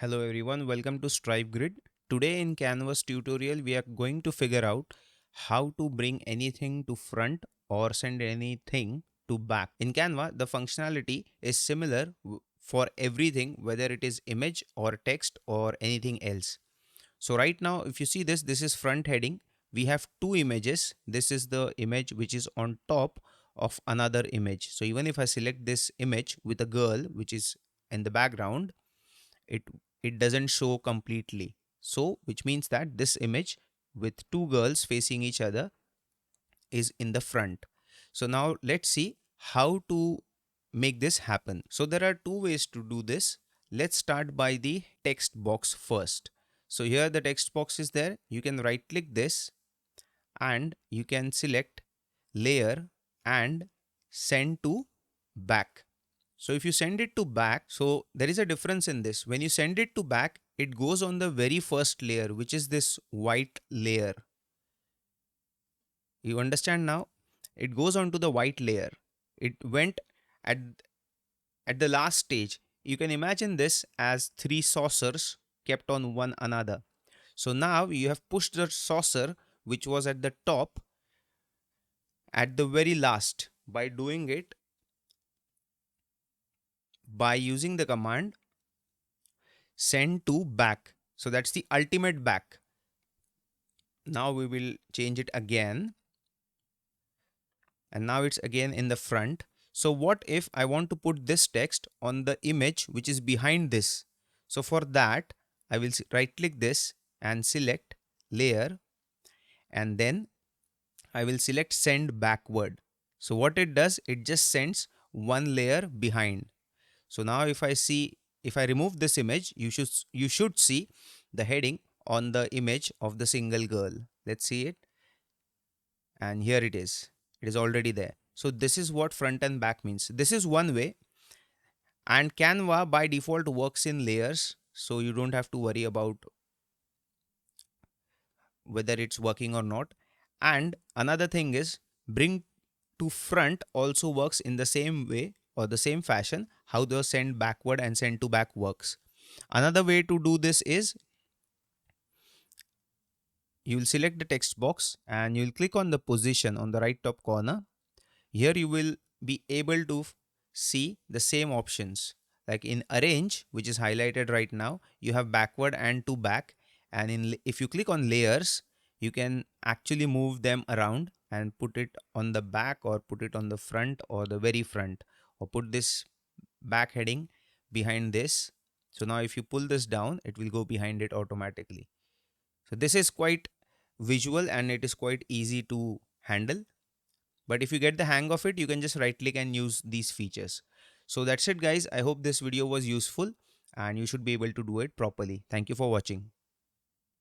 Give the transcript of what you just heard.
Hello everyone, welcome to Stripe Grid. Today in Canvas tutorial, we are going to figure out how to bring anything to front or send anything to back. In Canva, the functionality is similar for everything, whether it is image or text or anything else. So right now, if you see this is front heading. We have two images. This is the image which is on top of another image. So even if I select this image with a girl, which is in the background, it it doesn't show completely, so which means that this image with two girls facing each other is in the front. So now let's see how to make this happen. So there are two ways to do this. Let's start by the text box first. So here the text box is there. You can right click this and you can select layer and send to back. So if you send it to back, so there is a difference in this. When you send it to back, it goes on the very first layer, which is this white layer. You understand now? It goes on to the white layer. It went at, at the last stage. You can imagine this as three saucers kept on one another. So now you have pushed the saucer, which was at the top, at the very last by doing it by using the command send to back. So that's the ultimate back. Now we will change it again, and now it's again in the front. So what if I want to put this text on the image which is behind this? So for that, I will right click this and select layer, and then I will select send backward. So what it does, it just sends one layer behind. So now if I remove this image, you should see the heading on the image of the single girl. Let's see it. And here it is. It is already there. So this is what front and back means. This is one way, and Canva by default works in layers, so you don't have to worry about whether it's working or not. And another thing is bring to front also works in the same way or the same fashion how the send backward and send to back works. Another way to do this is you will select the text box and you will click on the position on the right top corner. Here you will be able to see the same options. Like in arrange, which is highlighted right now, you have backward and to back. And if you click on layers, you can actually move them around and put it on the back or put it on the front or the very front, or put this back heading behind this. So now if you pull this down, it will go behind it automatically. So this is quite visual and it is quite easy to handle. But if you get the hang of it, you can just right click and use these features. So that's it guys. I hope this video was useful and you should be able to do it properly. Thank you for watching.